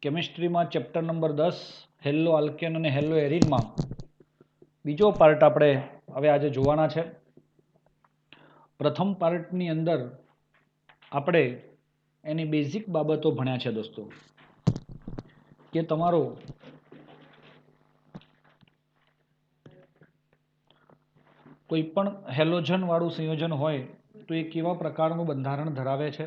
કેમિસ્ટ્રીમાં chapter number 10 hello alkane અને hello એરિનમાં બીજો part આપણે હવે આજે જોવાના છે. પ્રથમ પાર્ટની અંદર આપણે એની બેઝિક બાબતો ભણ્યા છે દોસ્તો, કે તમારો કોઈ પણ હેલોજન વાળું સંયોજન હોય તો એ કેવા પ્રકારનું બંધારણ ધરાવે છે.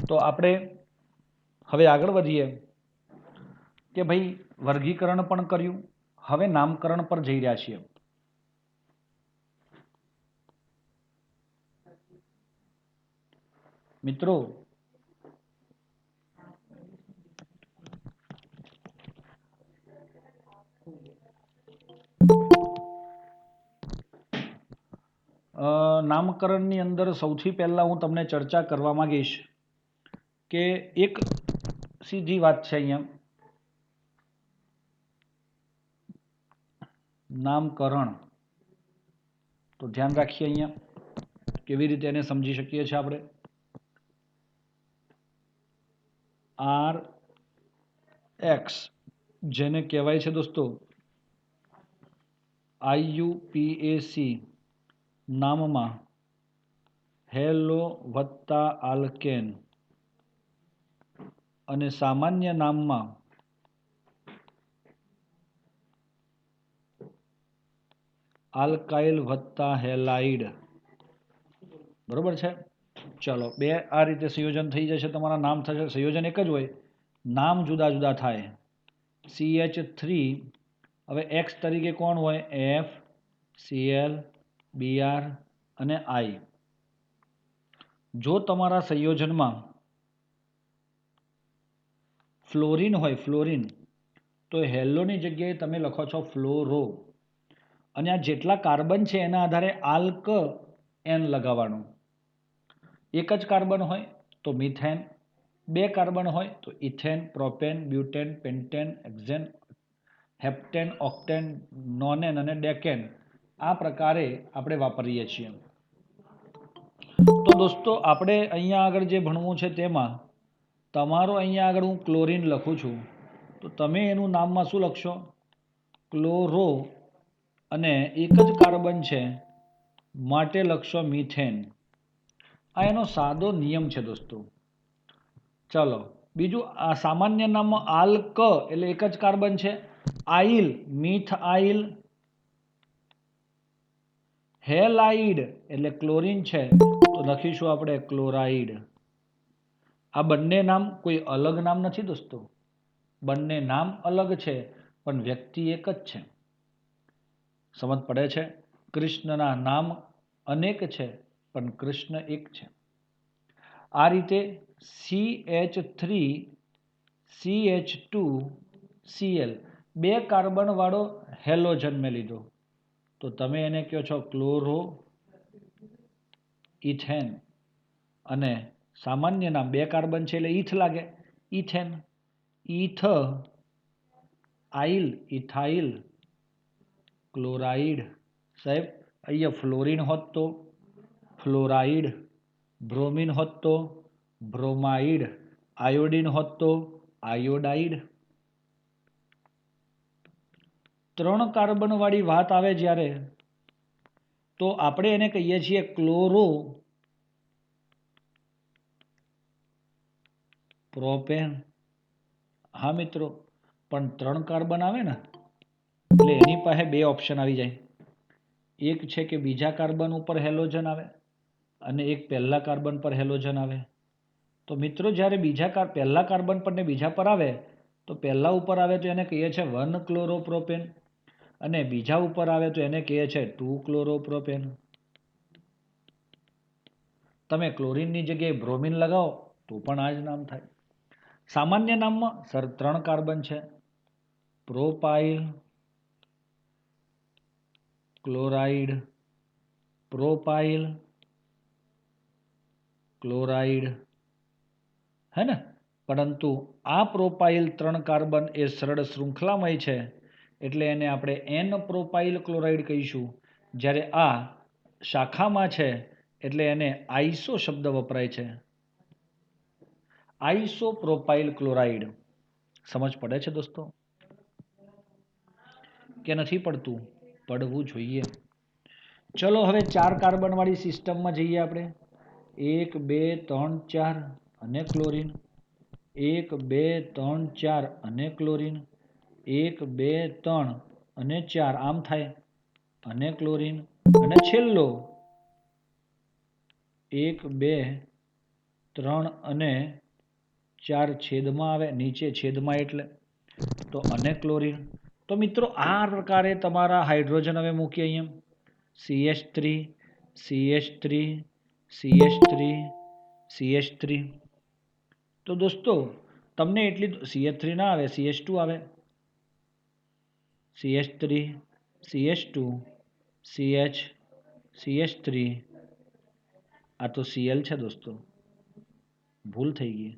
તો આપણે હવે આગળ વધીએ કે ભાઈ વર્ગીકરણ પણ કર્યું, હવે નામકરણ પર જઈ રહ્યા છીએ. મિત્રો નામકરણની અંદર સૌથી પહેલા હું તમને ચર્ચા કરવા માંગીશ કે એક સીધી વાત છે. અહીંયા નામકરણ, તો ધ્યાન રાખીએ અહીંયા કેવી રીતે એને સમજી શકીએ છીએ આપણે. આર એક્સ જેને કહેવાય છે દોસ્તો IUPAC નામમાં હેલો વત્તા આલ્કેન અને સામાન્ય નામમાં આલ્કાઇલ વત્તા હેલાઇડ. બરોબર છે. ચલો, બે આ રીતે સંયોજન થઈ જશે. તમારા નામ થશે, સંયોજન એક જ હોય, નામ જુદા જુદા થાય. CH3 હવે એક્સ તરીકે કોણ હોય? F Cl Br અને I. જો તમારા સંયોજનમાં ફ્લોરિન હોય, ફ્લોરિન, તો હેલોની જગ્યાએ તમે લખો છો ફ્લોરો, અને આ જેટલા કાર્બન છે એના આધારે આલ્ક એન લગાવવાનું. એક જ કાર્બન હોય તો મિથેન, બે કાર્બન હોય તો ethane, propane, butane, pentane, hexane, heptane, octane, nonane અને ડેકેન. આ પ્રકારે આપણે વાપરીએ છીએ. તો દોસ્તો આપણે અહીંયા આગળ જે ભણવું છે તેમાં તમારો અહીંયા આગળ હું ક્લોરીન લખું છું, તો તમે એનું નામમાં શું લખશો? ક્લોરો, અને એક જ કાર્બન છે માટે લખશો મિથેન. આ એનો સાદો નિયમ છે દોસ્તો. ચલો, બીજું આ સામાન્ય નામમાં આલ્ક એટલે એક જ કાર્બન છે. Isle, myth isle. હેલાઇડ એટલે ક્લોરીન છે તો લખીશું આપણે ક્લોરાઇડ. આ બંને નામ કોઈ અલગ નામ નથી દોસ્તો, બંને નામ અલગ છે પણ વ્યક્તિ એક જ છે. સમજ પડે છે? કૃષ્ણના નામ અનેક છે પણ કૃષ્ણ એક છે. આ રીતે CH3 CH2 Cl બે કાર્બન વાળો હેલોજન મેં લીધો, તો તમે એને કહો છો ક્લોરો ઇથેન, અને સામાન્ય નામ બે કાર્બન છે એટલે ઇથ લાગે, ethane. Eth, ethyl, chloride. સાહેબ અહીંયા ફ્લોરિન હોત તો ફ્લોરાઇડ, બ્રોમિન હોત તો બ્રોમાઇડ, આયોડિન હોત તો આયોડાઇડ. ત્રણ કાર્બન વાળી વાત આવે જ્યારે, તો આપણે એને કહીએ છીએ ક્લોરો પ્રોપેન. હા મિત્રો, પણ ત્રણ કાર્બન આવે ને એટલે એની પાસે બે ઓપ્શન આવી જાય. એક છે કે બીજા કાર્બન ઉપર હેલોજન આવે અને એક પહેલા કાર્બન પર હેલોજન આવે. તો મિત્રો જ્યારે પહેલા કાર્બન પર ને બીજા પર આવે, તો પહેલા ઉપર આવે તો એને કહીએ છીએ 1 ક્લોરોપ્રોપેન, અને બીજા ઉપર આવે તો એને કહીએ છીએ 2 ક્લોરોપ્રોપેન. તમે ક્લોરીનની જગ્યાએ બ્રોમિન લગાવો તો પણ આ જ નામ થાય. સામાન્ય નામમાં સર ત્રણ કાર્બન છે, પ્રોપાઇલ, ક્લોરાઇડ, પ્રોપાઇલ, ક્લોરાઇડ, હે ને? પરંતુ આ પ્રોપાઇલ 3 કાર્બન એ સરળ શૃંખલામય છે, એટલે એને આપણે એન પ્રોપાઇલ ક્લોરાઇડ કહીશું. જ્યારે આ શાખામાં છે એટલે એને આઈસો શબ્દ વપરાય છે. Iso propyl chloride. સમજ પડે છે દોસ્તો કે નથી પડતું? પડવું જોઈએ. ચલો હવે 4 કાર્બન વાળી સિસ્ટમમાં જઈએ આપણે. 1 2 3 4 અને ક્લોરીન. 1 2 3 4 અને ક્લોરીન. 1 2 3 અને 4 આમ થાય અને ક્લોરીન. અને છેલ્લો 1 2 3 અને 4 છેદમાં આવે, નીચે છેદમાં એટલે તો અને ક્લોરીન. તો મિત્રો આ પ્રકારે તમારા હાઇડ્રોજન હવે મૂકીએ અહીંયા. CH3 CH3 CH3 CH3. તો દોસ્તો તમને એટલી CH3 ના આવે, CH2 આવે. CH3 CH2 CH CH3. આ તો Cl છે દોસ્તો, ભૂલ થઈ ગઈ.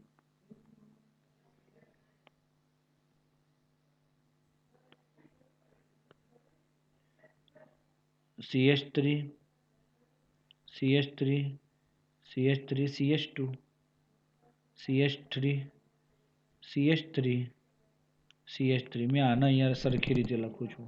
CH3 CH3 CH3 CH2 CH3 CH3 CH3. મેં આને અહીંયા સરખી રીતે લખું છું.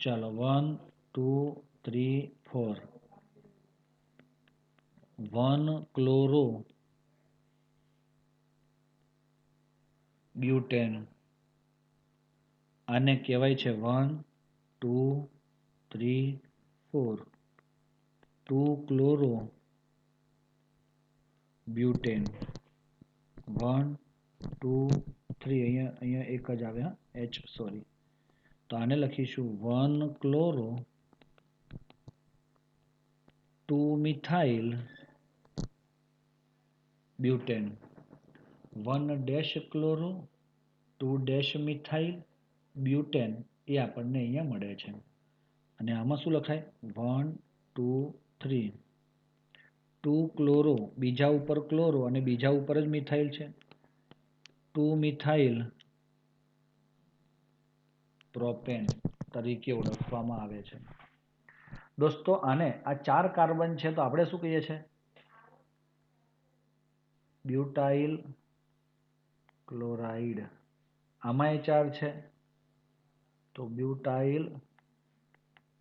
ચાલો 1 2 3 4. 1 ક્લોરો બ્યુટેન. આને કહેવાય છે 1 2 3 4. 2 ક્લોરો બ્યુટેન. 1 2 3. અહીંયા એક જ આવે, હા, H સોરી. તો આને લખીશું 1 chloro 2 methyl butane. 1 dash chloro 2 dash methyl butane. એ આપણને અહીંયા મળે છે. અને આમાં શું લખાય? 1 2 3. 2 ક્લોરો, બીજા ઉપર ક્લોરો અને બીજા ઉપર જ મિથાઇલ છે. 2 મિથાઇલ પ્રોપેન તરીકે ઓળખવામાં આવે છે. દોસ્તો આને આ 4 કાર્બન છે તો આપણે શું કહીએ છીએ? Butyl chloride. આમાંય 4 છે તો બ્યુટાઇલ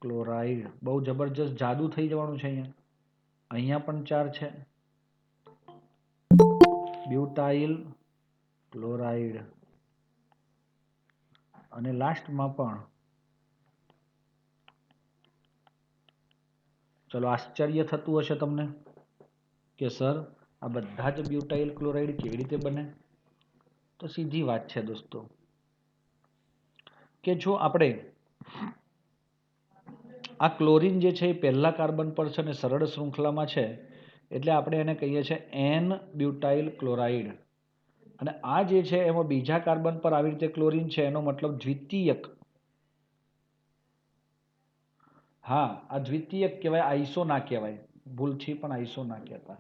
ક્લોરાઇડ. બહુ જબરજસ્ત જાદુ થઈ જવાનું છે અહીંયા. અહીંયા પણ 4 છે, બ્યુટાઇલ ક્લોરાઇડ. અને લાસ્ટમાં પણ. ચલો આશ્ચર્ય થતું હશે તમને કે સર આ બધા જ બ્યુટાઇલ ક્લોરાઇડ કેવી રીતે બને? તો સીધી વાત છે દોસ્તો કે જો આપણે આ ક્લોરીન જે છે એ પહેલા કાર્બન પર છે અને સરળ શૃંખલામાં છે, એટલે આપણે એને કહીએ છીએ એન બ્યુટાઇલ ક્લોરાઇડ. અને આ જે છે એમાં બીજા કાર્બન પર આવી રીતે ક્લોરીન છે, એનો મતલબ દ્વિતીયક. હા, આ દ્વિતીયક કહેવાય, આઈસો ના કહેવાય. ભૂલથી પણ આઈસો ના કહેતા,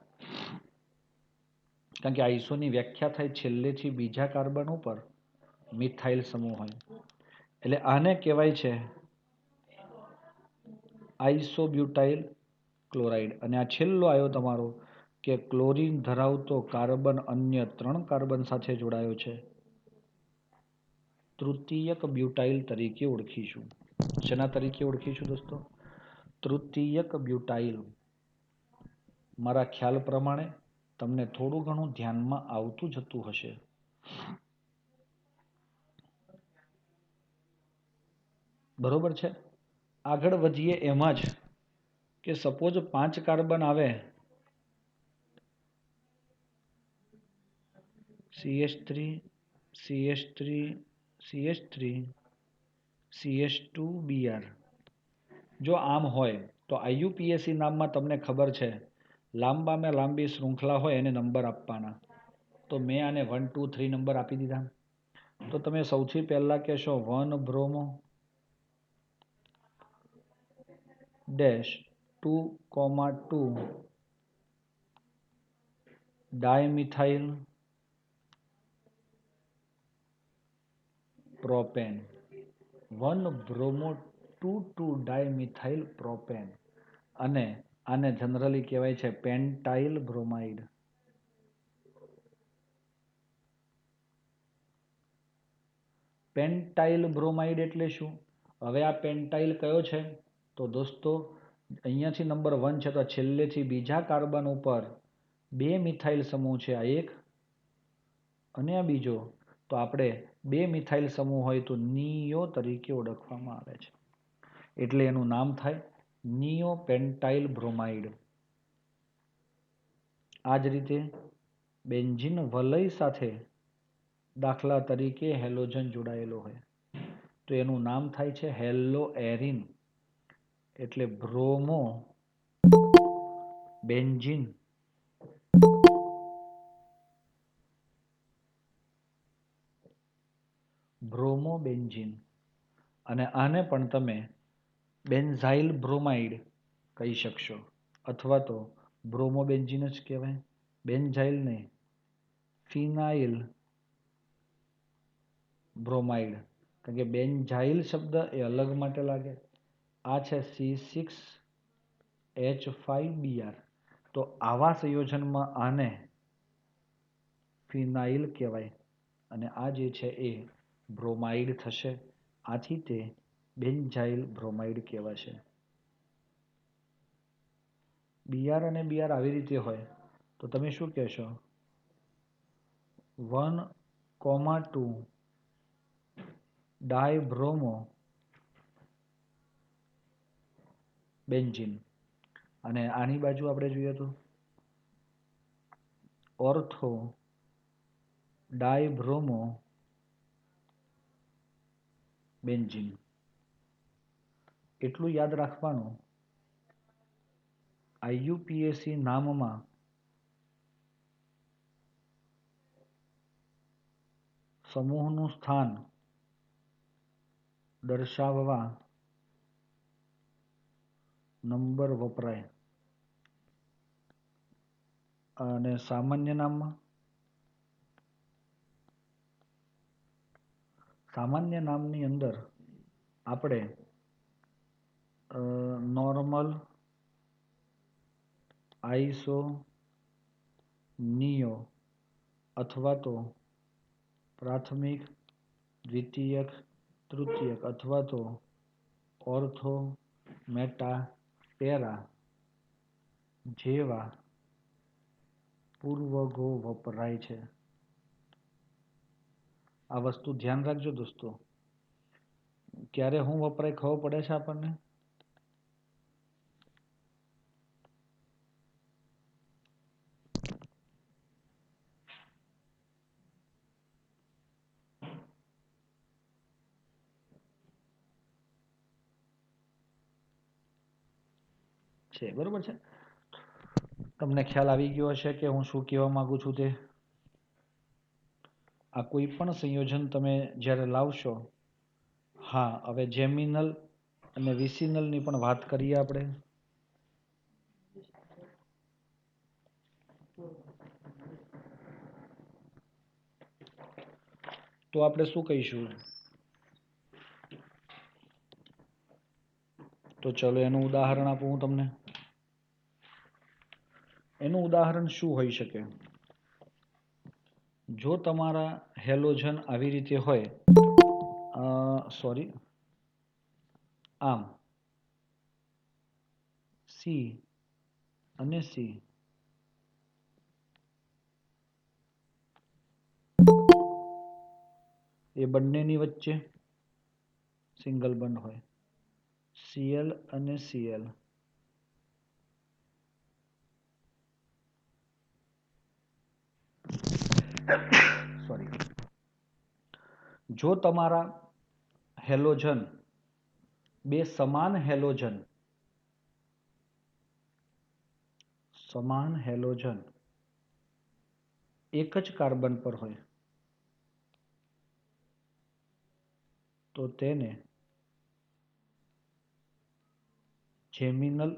કારણ કે આઈસોની વ્યાખ્યા થાય છેલ્લેથી બીજા કાર્બન ઉપર મિથાઇલ સમૂહ હોય. એટલે આને કહેવાય છે આઈસોબ્યુટાઇલ ક્લોરાઇડ. અને આ છેલ્લો આવ્યો તમારો કે ક્લોરીન ધરાવતો કાર્બન અન્ય 3 કાર્બન સાથે જોડાયો છે, તૃતીયક બ્યુટાઇલ તરીકે ઓળખીશું. શેના તરીકે ઓળખીશું દોસ્તો? તૃતીયક બ્યુટાઇલ. મારા ખ્યાલ પ્રમાણે તમને થોડું ઘણું ધ્યાનમાં આવતું જતું હશે. બરોબર છે. આગળ વધીએ એમાં જ કે સપોઝ 5 કાર્બન આવે, CH3 CH3 CH3 CH2 Br. જો આમ હોય તો IUPAC નામમાં તમને ખબર છે લાંબામાં લાંબી શૃંખલા હોય એને નંબર આપવાના. તો મેં આને 1 2 3 નંબર આપી દીધા. તો તમે સૌથી પહેલા કહેશો 1 bromo dash 2,2 dimethyl propane 1 bromo 2,2 dimethyl propane અને આને જનરલી કહેવાય છે પેન્ટાઇલ બ્રોમાઇડ. પેન્ટાઇલ બ્રોમાઇડ એટલે શું? હવે આ પેન્ટાઇલ કયો છે? તો દોસ્તો અહીંયાથી નંબર 1 છે તો છેલ્લેથી બીજા કાર્બન ઉપર 2 મિથાઇલ સમૂહ છે, આ એક અને આ બીજો. તો આપણે 2 મિથાઇલ સમૂહ હોય તો નિયો તરીકે ઓળખવામાં આવે છે, એટલે એનું નામ થાય નિયો પેન્ટાઇલ બ્રોમાઇડ. આ જ રીતે બેન્ઝીન વલય સાથે દાખલા તરીકે હેલોજન જોડાયેલો હોય તો એનું નામ થાય છે હેલો એરિન, એટલે બ્રોમો બેન્ઝીન બ્રોમોબેન્ઝીન. અને આને પણ તમે બેન્ઝાઇલ બ્રોમાઇડ કહી શકશો, અથવા તો બ્રોમોબેન્ઝીન જ કહેવાય, બેન્ઝાઇલ નહીં, ફિનાઇલ બ્રોમાઇડ. કારણ કે બેન્ઝાઇલ શબ્દ એ અલગ માટે લાગે. આ છે C6H5Br, તો આવા સંયોજનમાં આને ફિનાઇલ કહેવાય અને આ જે છે એ બ્રોમાઇડ થશે. આથી તે બેન્ઝાઇલ બ્રોમાઇડ કહેવાશે. Br અને Br આવી રીતે હોય તો તમે શું કહેશો? 1,2 ડાયબ્રોમો બેન્ઝીન. અને આની બાજુ આપણે જોઈએ તો ઓર્થો ડાયબ્રોમો બેન્ઝીન. એટલું યાદ રાખવાનું, IUPAC નામમાં સમૂહનું સ્થાન દર્શાવવા નંબર વપરાય અને સામાન્ય નામની અંદર આપણે નોર્મલ, આઈસો, નિયો અથવા તો પ્રાથમિક, દ્વિતીયક, તૃતીયક અથવા તો ઓર્થો, મેટા, પેરા જેવા પૂર્વગો વપરાય છે. આ વસ્તુ ધ્યાન રાખજો દોસ્તો. ક્યારે હું વપરાય ખબર પડે છે આપણને? છે બરોબર છે. તમને ખ્યાલ આવી ગયો હશે કે હું શું કહેવા માંગુ છું તે. આ કોઈ પણ સંયોજન તમે જ્યારે લાવશો, હા હવે જેમિનલ અને વિસિનલની પણ વાત કરીએ આપણે. તો આપણે શું કહીશું? તો ચલો એનું ઉદાહરણ આપું હું તમને. એનું ઉદાહરણ શું હોઈ શકે? જો તમારા હેલોજન આવી રીતે હોય, સોરી, આમ સી અને સી, એ બંનેની વચ્ચે સિંગલ બોન્ડ હોય, Cl અને Cl. સોરી. જો તમારા હેલોજન, બે સમાન હેલોજન એક જ કાર્બન પર હોય, તો તેને જેમિનલ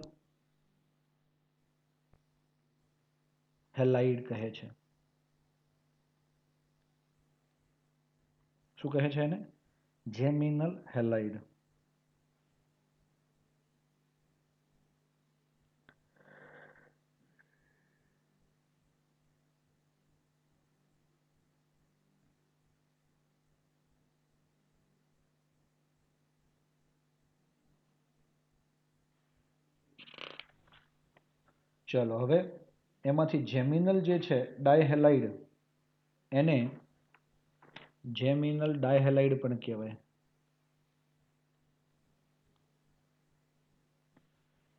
હેલાઇડ કહે છે. શું કહે છે એને? Geminal halide. ચલો હવે એમાંથી જેમિનલ જે છે ડાયહેલાઇડ, એને જેમિનલ ડાયહેલાઇડ પણ કહેવાય.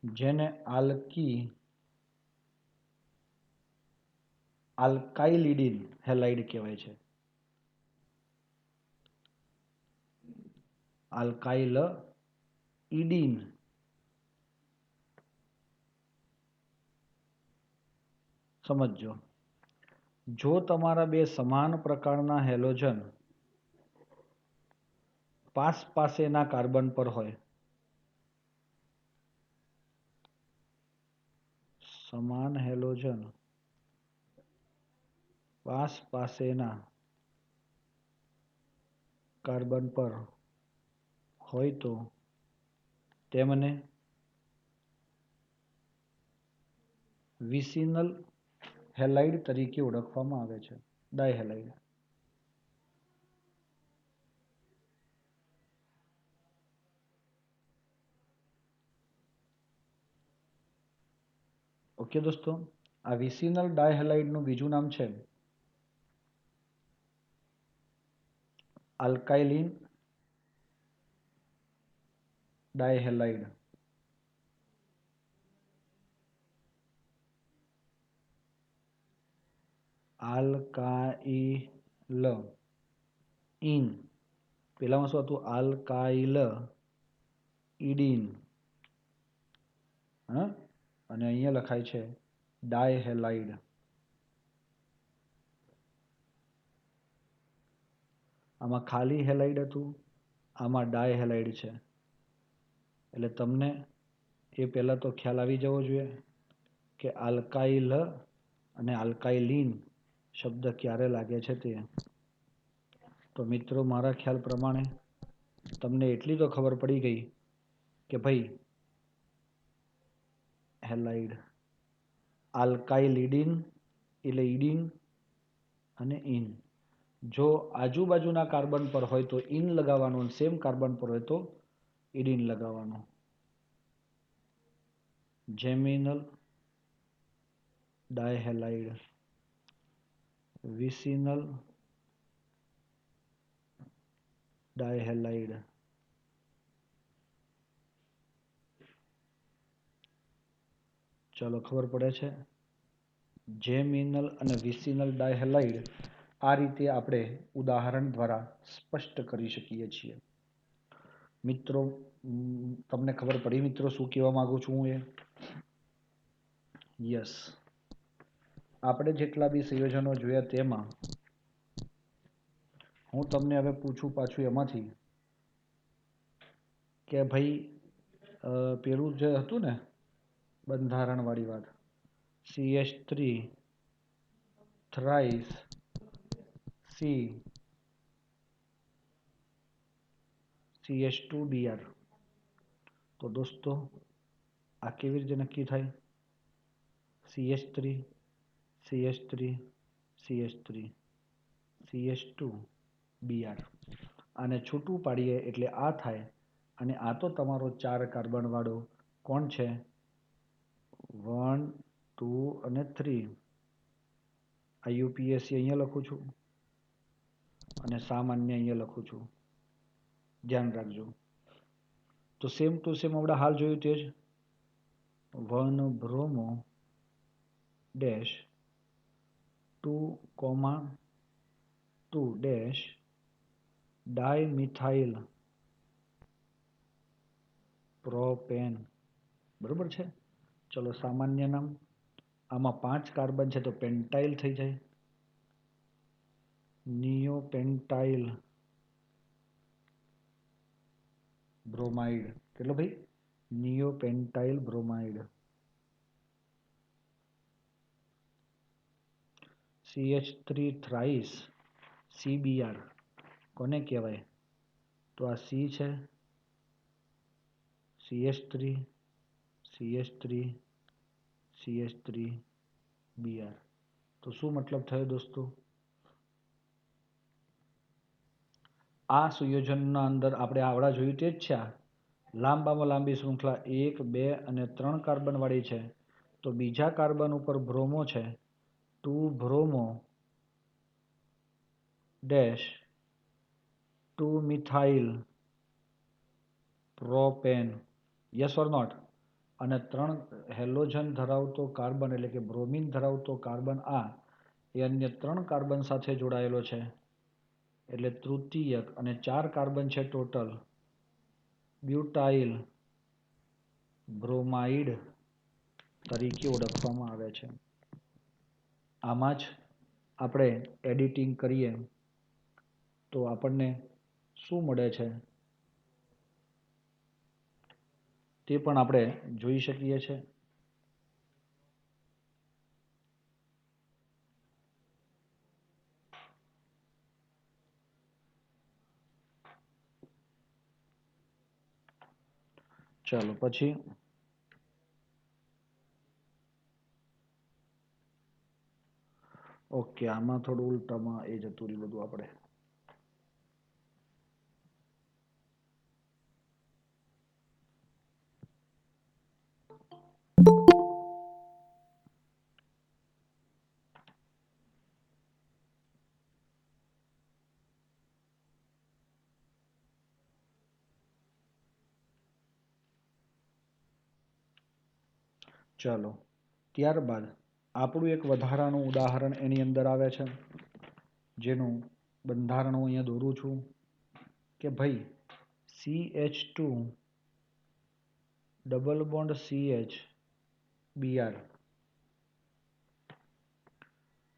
જેને આલ્કાઇલિડીન હેલાઇડ કહેવાય છે. આલ્કાઇલઇડીન. સમજો, જો તમારા બે સમાન પ્રકારના હેલોજન પાસેના કાર્બન પર હોય, સમાન હેલોજન પાસેના કાર્બન પર હોય તો તેમને વિસિનલ હેલાઇડ તરીકે ઓળખવામાં આવે છે. ડાયહેલાઇડ. ઓકે દોસ્તો, આ વિસિનલ ડાયહેલાઇડનું બીજું નામ છે આલ્કાઇલિન ડાયહેલાઇડ. આલ્કાઇલ ઇન, પેલામાં શું હતું? આલ્કાઇલ ઇડીન. અને અહીંયા લખાય છે ડાયહેલાઇડ. આમાં ખાલી હેલાઇડ હતું, આમાં ડાયહેલાઇડ છે. એટલે તમને એ પહેલા તો ખ્યાલ આવી જવો જોઈએ કે આલ્કાઇલ અને આલ્કાઇલિન શબ્દ ક્યારે લાગે છે તે. તો મિત્રો, મારા ખ્યાલ પ્રમાણે તમને એટલી તો ખબર પડી ગઈ કે ભાઈ હેલાઇડ આલ્કાઇલિડીન એટલે ઇડીન અને ઇન. જો આજુબાજુના કાર્બન પર હોય તો ઇન લગાવવાનું, સેમ કાર્બન પર હોય તો ઇડીન લગાવવાનું. Geminal dihalide, vicinal dihalide. ચલો, ખબર પડે છે? જેમિનલ અને વિસિનલ ડાયહેલાઇડ આ રીતે આપણે ઉદાહરણ દ્વારા સ્પષ્ટ કરી શકીએ છીએ. મિત્રો, તમને ખબર પડી મિત્રો શું કહેવા માંગુ છું હું? યસ. આપણે જેટલા બી સંયોજનો જોયા તેમાં હું તમને હવે પૂછું પાછું એમાંથી કે ભાઈ પેલું જે હતું ને બંધારણ વાળી વાત, CH3 થ્રાઇસ CH2Br. તો દોસ્તો, આ કેવી રીતે નક્કી થાય? CH3 CH3 CH3 CH2Br. આને છૂટું પાડીએ એટલે આ થાય. અને આ તો તમારો 4 કાર્બન વાળો કોણ છે? 1 2 અને 3. આ UPSC અહીંયા લખું છું અને સામાન્ય અહીંયા લખું છું. ધ્યાન રાખજો. તો સેમ ટુ સેમ આપણે હાલ જોયું તે જ 1 bromo dash 2,2 dash dimethyl propane. બરોબર છે? ચલો, સામાન્ય નામ. આમાં 5 કાર્બન છે તો પેન્ટાઇલ થઈ જાય. નિયોપેન્ટાઇલ બ્રોમાઇડ કેટલો ભાઈ? નિયોપેન્ટાઇલ બ્રોમાઇડ. CH3 થ્રાઇસ CBr કોને કહેવાય? તો આ C છે, CH3 CH3 CH3 Br. તો શું મતલબ થયો દોસ્તો? આ સંયોજનના અંદર આપણે આવડા જોયું તે જ છે. લાંબામાં લાંબી શૃંખલા 1 2 અને 3 કાર્બન વાળી છે. તો બીજા કાર્બન ઉપર બ્રોમો છે, 2 bromo dash 2 methyl propane. Yes or not? અને 3 હેલોજન ધરાવતો કાર્બન એટલે કે બ્રોમિન ધરાવતો કાર્બન આ એ અન્ય 3 કાર્બન સાથે જોડાયેલો છે એટલે તૃતીયક, અને 4 કાર્બન છે ટોટલ. બ્યુટાઇલ બ્રોમાઇડ તરીકે ઓળખવામાં આવે છે. આમાં જ આપણે એડિટિંગ કરીએ તો આપણને શું મળે છે તે પણ આપણે જોઈ શકીએ છીએ. ચાલો પછી ઓકે, આમાં થોડું ઉલટામાં એ જતું રહ્યું બધું આપણે. ચાલો ત્યારબાદ આપણું એક વધારાનું ઉદાહરણ એની અંદર આવે છે, જેનું બંધારણ હું અહીંયા દોરું છું કે ભાઈ CH2 double bond CH Br.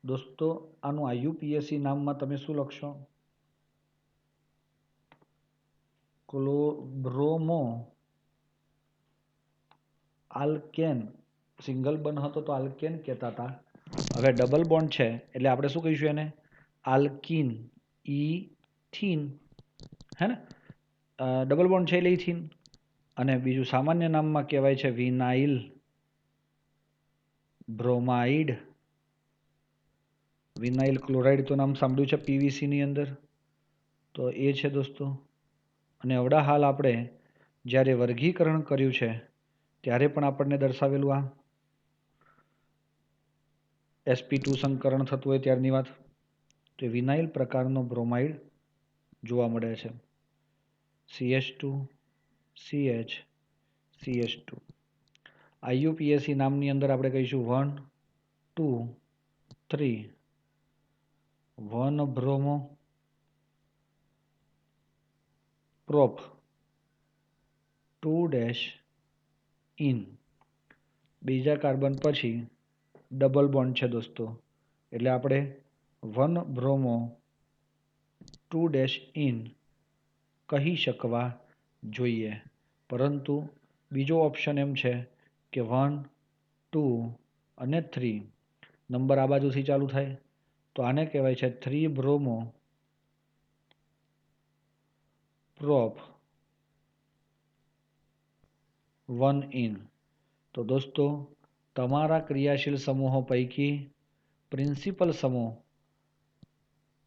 દોસ્તો આનું IUPAC નામમાં તમે શું લખશો? Bromo alkane. સિંગલ બોન્ડ હતો તો આલ્કેન કહેતા હતા. હવે ડબલ બોન્ડ છે એટલે આપણે શું કહીશું એને? આલ્કીન. ઇથીન હે ને? ડબલ બોન્ડ છે એટલે ઇથીન. અને બીજું સામાન્ય નામમાં કહેવાય છે વિનાઇલ બ્રોમાઇડ. વિનાઇલ ક્લોરાઇડ તો નામ સાંભળ્યું છે PVC ની અંદર, તો એ છે દોસ્તો. અને અવડા હાલ આપણે જ્યારે વર્ગીકરણ કર્યું છે ત્યારે પણ આપણને દર્શાવેલું આ sp2 સંકરણ થતું હોય ત્યારની વાત. તો વિનાઇલ પ્રકારનો બ્રોમાઇડ જોવા મળે છે. CH2 CH CH2. IUPAC નામની અંદર આપણે કહીશું 1 2 3 1 બ્રોમો પ્રોપ 2 ડેશ ઇન. બીજા કાર્બન પછી ડબલ બોન્ડ છે દોસ્તો એટલે આપણે 1 બ્રોમો 2 ડેશ ઇન કહી શકવા જોઈએ. પરંતુ બીજો ઓપ્શન એમ છે કે 1 2 અને 3 નંબર આ બાજુથી ચાલુ થાય તો આને કહેવાય છે 3 બ્રોમો પ્રોપ 1 ઇન. તો દોસ્તો તમારા ક્રિયાશીલ સમૂહો પૈકી પ્રિન્સિપલ સમૂહ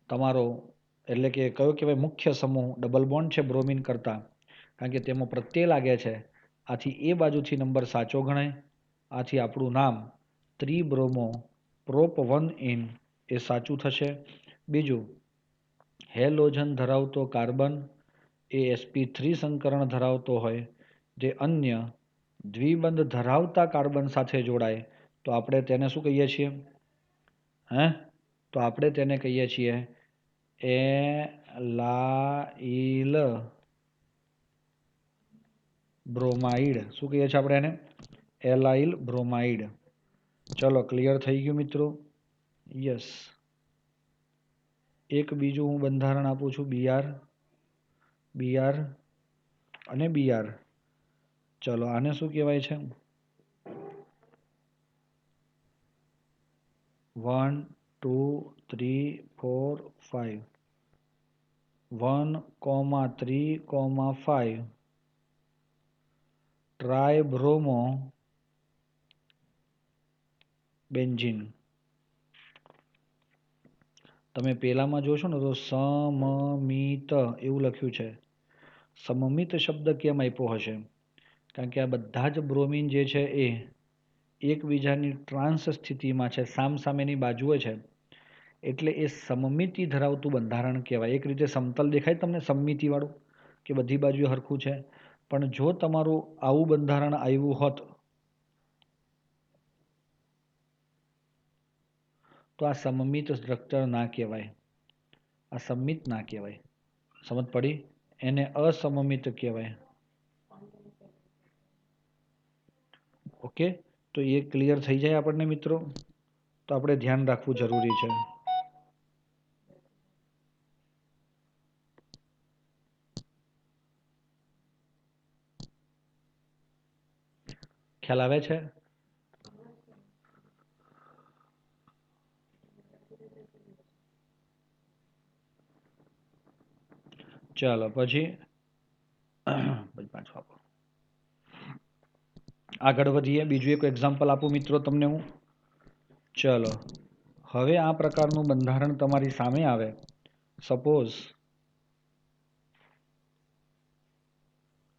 તમારો એટલે કે કયો કહેવાય મુખ્ય સમૂહ ડબલ બોન્ડ છે બ્રોમિન કરતા, કારણ કે તેમાં પ્રત્યય લાગે છે, આથી એ બાજુથી નંબર સાચો ગણાય. આથી આપણું નામ ત્રિબ્રોમો પ્રોપ 1 ઇન એ સાચું થશે. બીજું, હેલોજન ધરાવતો કાર્બન એ sp3 સંકરણ ધરાવતો હોય જે અન્ય દ્વિબંધ ધરાવતા કાર્બન સાથે જોડાય તો આપણે તેને શું કહીએ છીએ? તો આપણે તેને કહીએ છીએ એલાઇલ બ્રોમાઇડ. શું કહીએ છીએ આપણે એને? એલાઇલ બ્રોમાઇડ. ચલો ક્લિયર થઈ ગયું મિત્રો? યસ. એક બીજું હું બંધારણ આપું છું Br. અને Br. ચલો આને શું કહેવાય છે? 1 2 3 4 5 1, 3, 5 ટ્રાયબ્રોમો બેન્ઝીન. તમે પેલામાં જોશો ને તો સમમિત એવું લખ્યું છે. સમમિત શબ્દ કેમ આપ્યો હશે? કારણ કે આ બધા જ બ્રોમિન જે છે એ એકબીજાની ટ્રાન્સ સ્થિતિમાં છે, સામસામેની બાજુએ છે, એટલે એ સમમિતિ ધરાવતું બંધારણ કહેવાય. એક રીતે સમતલ દેખાય તમને સમમિતિ વાળું, કે બધી બાજુ હરખું છે. પણ જો તમારું આવું બંધારણ આવ્યું હોત તો આ સમમિત સ્ટ્રક્ચર ના કહેવાય, આ સમમિત ના કહેવાય. સમજ પડી? એને અસમમિત કહેવાય. ઓકે, તો એ ક્લિયર થઈ જાય આપણને મિત્રો, તો આપણે ધ્યાન રાખવું જરૂરી છે. ખ્યાલ આવે છે? ચાલો પછી પાછું આપો. આગળ વધીએ. બીજું એક એક્ઝામ્પલ આપું મિત્રો તમને હું. ચલો હવે આ પ્રકારનું બંધારણ તમારી સામે આવે. સપોઝ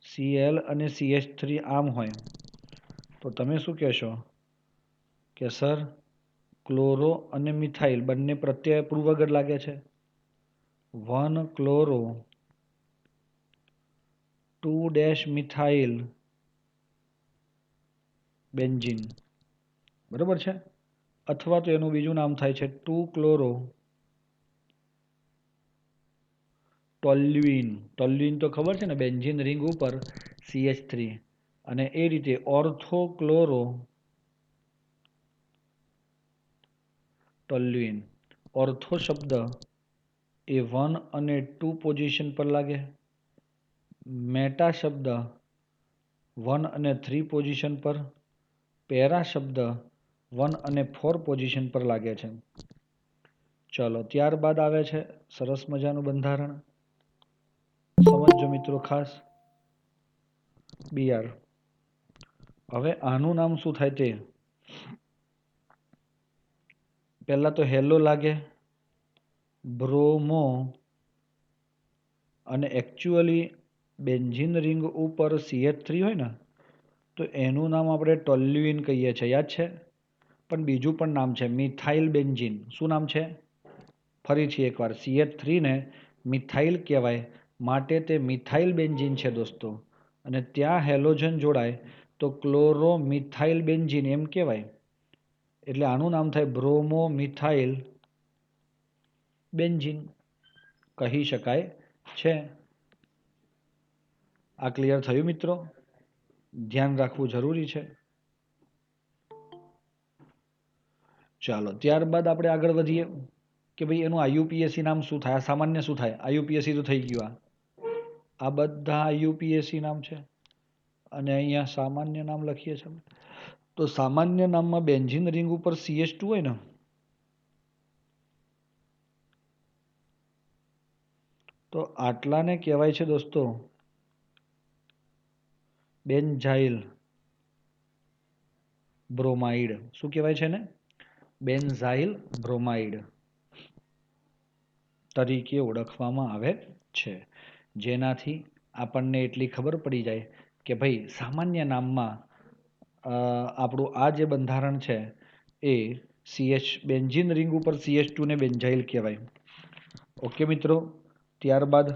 Cl અને CH3 આમ હોય તો તમે શું કહેશો કે સર ક્લોરો અને મિથાઇલ બંને પ્રત્યય પૂર્વગઢ લાગે છે. 1 ક્લોરો 2 મિથાઇલ બેન્ઝીન, બરોબર છે? અથવા તો એનું બીજું નામ થાય છે 2 ક્લોરો ટોલ્યુઇન. ટોલ્યુઇન તો ખબર છે ને, બેન્ઝીન રિંગ ઉપર CH3, અને એ રીતે ઓર્થો ક્લોરો ટોલ્યુઇન. ઓર્થો શબ્દ એ 1 અને 2 પોઝિશન પર લાગે. મેટા શબ્દ 1 અને 3 પોઝિશન પર. પેરા શબ્દ 1 અને 4 પોઝિશન પર લાગે છે. ચલો ત્યારબાદ આવે છે સરસ મજાનું બંધારણ. સમજો મિત્રો ખાસ. Br. હવે આનું નામ શું થાય તે પહેલા તો હેલો લાગે, બ્રોમો, અને એકચ્યુઅલી બેન્ઝીન રિંગ ઉપર CH3 હોય ને તો એનું નામ આપણે ટોલ્યુઇન કહીએ છીએ, યાદ છે? પણ બીજું પણ નામ છે મિથાઇલ બેન્ઝીન. શું નામ છે? ફરીથી એકવાર, CH3 ને મિથાઇલ કહેવાય, માટે તે મિથાઇલ બેન્ઝીન છે દોસ્તો. અને ત્યાં હેલોજન જોડાય તો ક્લોરો મિથાઇલ બેન્ઝીન એમ કહેવાય. એટલે આનું નામ થાય બ્રોમો મિથાઇલ બેન્ઝીન કહી શકાય છે. આ ક્લિયર થયું મિત્રો? ધ્યાન રાખવું જરૂરી છે. ચાલો ત્યારબાદ આપણે આગળ વધીએ કે ભાઈ એનું IUPAC નામ શું થાય? સામાન્ય શું થાય? IUPAC તો થઈ ગયું. આ બધા IUPAC નામ છે અને અહીંયા સામાન્ય નામ લખીએ છીએ. તો સામાન્ય નામમાં બેન્ઝીન રિંગ ઉપર CH2 હોય ને તો આટલાને કહેવાય છે દોસ્તો બેન્ઝાઇલ બ્રોમાઇડ. શું કહેવાય છે ને? બેન્ઝાઇલ બ્રોમાઇડ તરીકે ઓળખવામાં આવે છે. જેનાથી આપણને એટલી ખબર પડી જાય કે ભાઈ સામાન્ય નામમાં આપણું આ જે બંધારણ છે એ બેન્ઝીન રિંગ ઉપર CH2 ને બેન્ઝાઇલ કહેવાય. ઓકે મિત્રો, ત્યારબાદ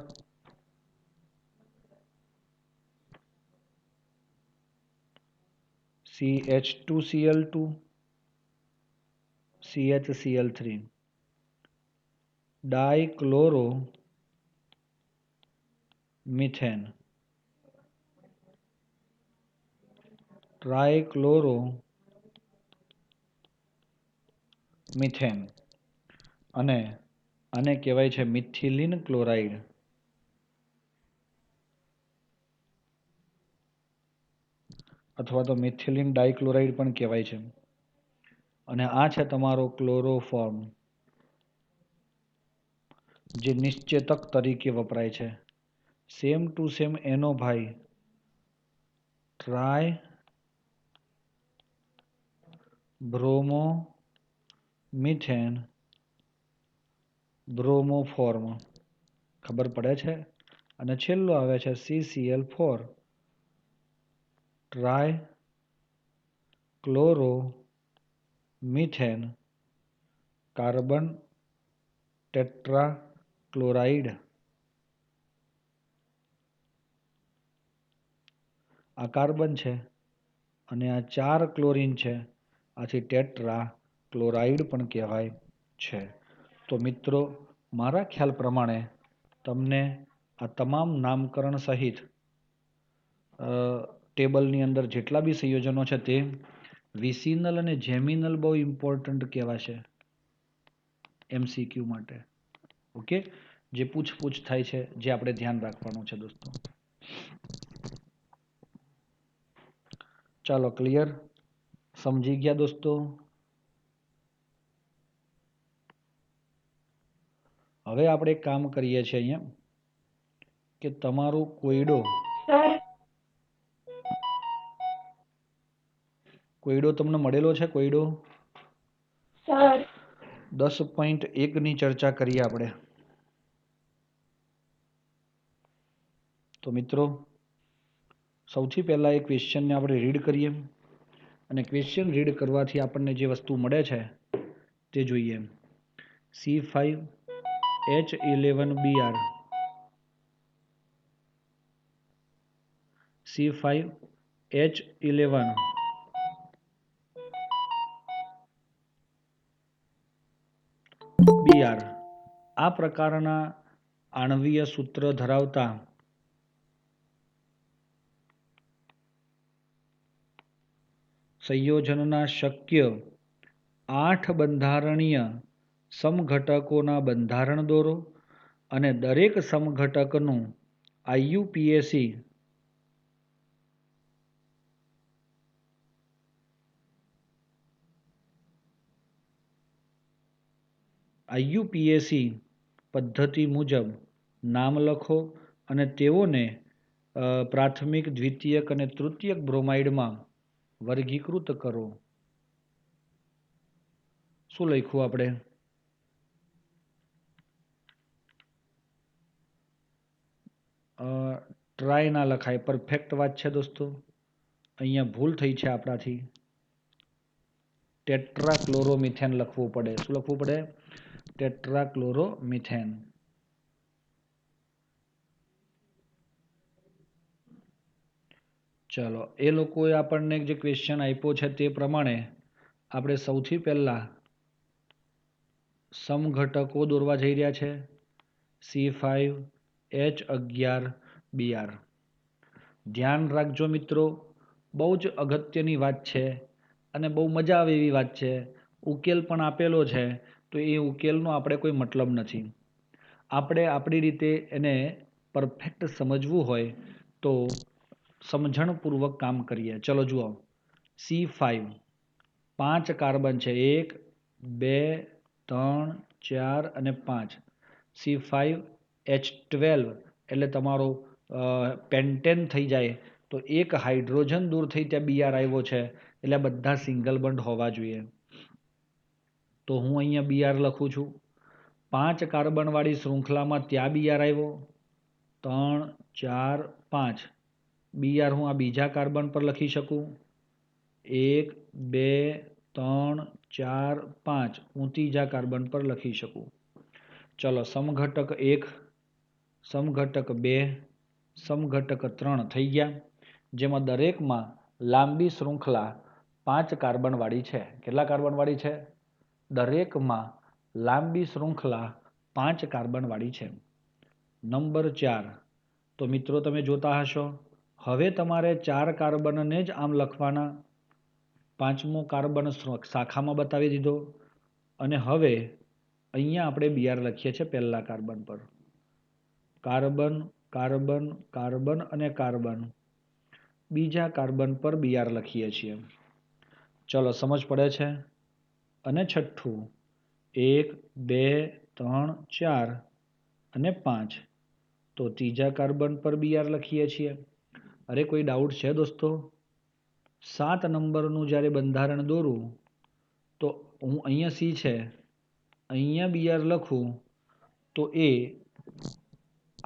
CH2Cl2 CHCl3 dichloro methane trichloro methane, અને આને કહેવાય છે મિથિલિન ક્લોરાઇડ. અથવા તો મિથિલિન ડાયક્લોરાઇડ પણ કહેવાય છે. અને આ છે તમારો ક્લોરોફોર્મ, જે નિશ્ચેતક તરીકે વપરાય છે. સેમ ટુ સેમ એનો ભાઈ ટ્રાય બ્રોમો મિથેન બ્રોમોફોર્મ, ખબર પડે છે. અને છેલ્લું આવે છે CCl4 try chloro methane carbon tetra chloride. આ કાર્બન છે અને આ 4 ક્લોરીન છે, આથી ટેટ્રા ક્લોરાઇડ પણ કહેવાય છે. તો મિત્રો, મારા ખ્યાલ પ્રમાણે તમને આ તમામ નામકરણ સહિત ટેબલની અંદર જેટલા બી સંયોજનો છે તે વિસિનલ અને જેમિનલ બહુ ઇમ્પોર્ટન્ટ કહેવાશે MCQ માટે. ઓકે, જે પૂછ થાય છે, જે આપણે ધ્યાન રાખવાનું છે દોસ્તો. ચાલો, ક્લિયર? સમજી ગયા દોસ્તો? હવે આપણે એક કામ કરીએ છીએ અહીંયા કે તમારું કોયડો તમને મળેલો છે. કોયડો 10.1 ની ચર્ચા કરીએ આપણે. તો મિત્રો, સૌથી પહેલા એક ક્વેશ્ચનને આપણે રીડ કરીએ અને ક્વેશ્ચન રીડ કરવાથી આપણને જે વસ્તુ મળે છે તે જોઈએ. C5H11Br C5H11 Br આ પ્રકારના આણ્વીય સૂત્ર ધરાવતા સંયોજનના શક્ય 8 બંધારણીય સમઘટકોના બંધારણ દોરો અને દરેક સમઘટકનું IUPAC પદ્ધતિ મુજબ નામ લખો અને તેઓને પ્રાથમિક, દ્વિતીયક અને તૃતીયક બ્રોમાઇડમાં વર્ગીકૃત કરો. શું લખ્યું આપણે? ટ્રાય ના લખાય, પરફેક્ટ વાત છે દોસ્તો. અહીંયા ભૂલ થઈ છે આપણાથી. ટેટ્રાક્લોરોમિથેન લખવું પડે. શું લખવું પડે? ટેટ્રાક્લોરોમિથેન. ચલો, એ લોકોએ આપણને જે ક્વેશ્ચન આપ્યો છે તે પ્રમાણે આપણે સૌથી પહેલા સમઘટકો દોરવા જઈ રહ્યા છે. C5H11Br. ધ્યાન રાખજો મિત્રો, બહુ જ અગત્યની વાત છે અને બહુ મજા આવે એવી વાત છે. ઉકેલ પણ આપેલો છે, તો એ ઉકેલનો આપણે કોઈ મતલબ નથી. આપણે આપણી રીતે એને પરફેક્ટ સમજવું હોય તો સમજણપૂર્વક કામ કરીએ. ચલો જુઓ, C5 5 કાર્બન છે. 1 2 3 4 અને 5. C5H12 એટલે તમારો પેન્ટેન થઈ જાય તો એક હાઇડ્રોજન દૂર થઈ ત્યાં Br આવ્યો છે, એટલે બધા સિંગલ બોન્ડ હોવા જોઈએ. તો હું અહીંયા Br લખું છું. 5 કાર્બન વાળી શૃંખલામાં ત્યાં Br આવ્યો. 3 4 5. Br હું આ બીજા કાર્બન પર લખી શકું. 1 2 3 4 5 હું ત્રીજા કાર્બન પર લખી શકું. ચલો, સમઘટક 1, સમઘટક 2, સમઘટક 3 થઈ ગયા, જેમાં દરેકમાં લાંબી શૃંખલા 5 કાર્બન વાળી છે. કેટલા કાર્બન વાળી છે? દરેકમાં લાંબી શૃંખલા 5 કાર્બન વાળી છે. નંબર 4. તો મિત્રો, તમે જોતા હશો, હવે તમારે 4 કાર્બનને જ આમ લખવાના. 5મો કાર્બન શાખામાં બતાવી દીધો અને હવે અહીંયા આપણે Br લખીએ છીએ પહેલા કાર્બન પર. કાર્બન કાર્બન કાર્બન અને કાર્બન. બીજા કાર્બન પર Br લખીએ છીએ. ચલો સમજ પડે છે. અને છઠ્ઠું 1 2 3 4 અને 5 તો ત્રીજા કાર્બન પર Br લખીએ છીએ. અરે કોઈ ડાઉટ છે દોસ્તો? 7 નંબરનું જ્યારે બંધારણ દોરું તો હું અહીંયા C છે, અહીંયા Br લખું તો એ